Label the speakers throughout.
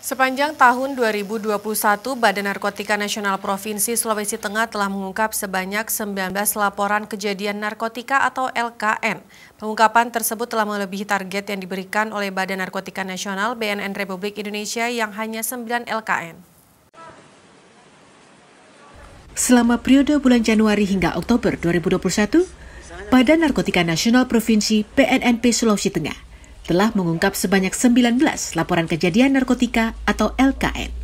Speaker 1: Sepanjang tahun 2021, Badan Narkotika Nasional Provinsi Sulawesi Tengah telah mengungkap sebanyak 19 laporan kejadian narkotika atau LKN. Pengungkapan tersebut telah melebihi target yang diberikan oleh Badan Narkotika Nasional BNN Republik Indonesia yang hanya 9 LKN.
Speaker 2: Selama periode bulan Januari hingga Oktober 2021, Badan Narkotika Nasional Provinsi BNNP Sulawesi Tengah telah mengungkap sebanyak 19 laporan kejadian narkotika atau LKN.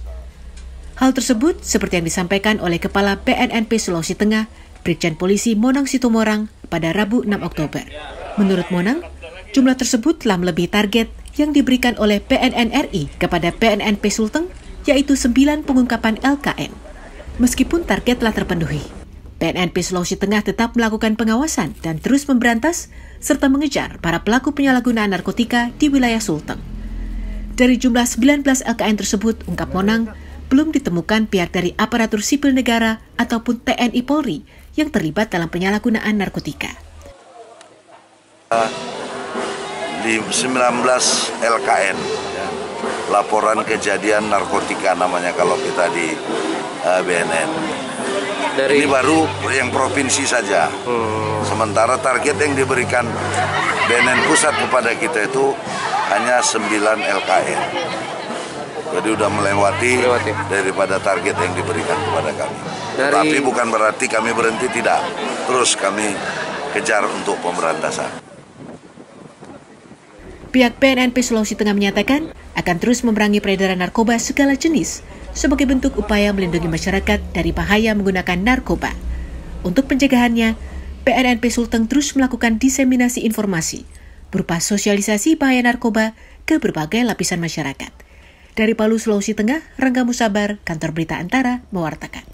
Speaker 2: Hal tersebut seperti yang disampaikan oleh Kepala BNNP Sulawesi Tengah, Brigjen Polisi Monang Sitomorang pada Rabu 6 Oktober. Menurut Monang, jumlah tersebut telah melebihi target yang diberikan oleh BNN RI kepada BNNP Sulteng, yaitu 9 pengungkapan LKN. Meskipun target telah terpenuhi, BNNP Sulawesi Tengah tetap melakukan pengawasan dan terus memberantas serta mengejar para pelaku penyalahgunaan narkotika di wilayah Sulteng. Dari jumlah 19 LKN tersebut, ungkap Monang, belum ditemukan pihak dari aparatur sipil negara ataupun TNI Polri yang terlibat dalam penyalahgunaan narkotika.
Speaker 3: Di 19 LKN, laporan kejadian narkotika namanya kalau kita di BNN. Ini baru yang provinsi saja. Sementara target yang diberikan BNN pusat kepada kita itu hanya 9 LKN. Jadi udah melewati daripada target yang diberikan kepada kami. Tapi bukan berarti kami berhenti, tidak. Terus kami kejar untuk pemberantasan.
Speaker 2: Pihak BNNP Sulawesi Tengah menyatakan akan terus memerangi peredaran narkoba segala jenis sebagai bentuk upaya melindungi masyarakat dari bahaya menggunakan narkoba. Untuk pencegahannya, BNNP Sulteng terus melakukan diseminasi informasi berupa sosialisasi bahaya narkoba ke berbagai lapisan masyarakat. Dari Palu, Sulawesi Tengah, Rangga Musabar, Kantor Berita Antara, mewartakan.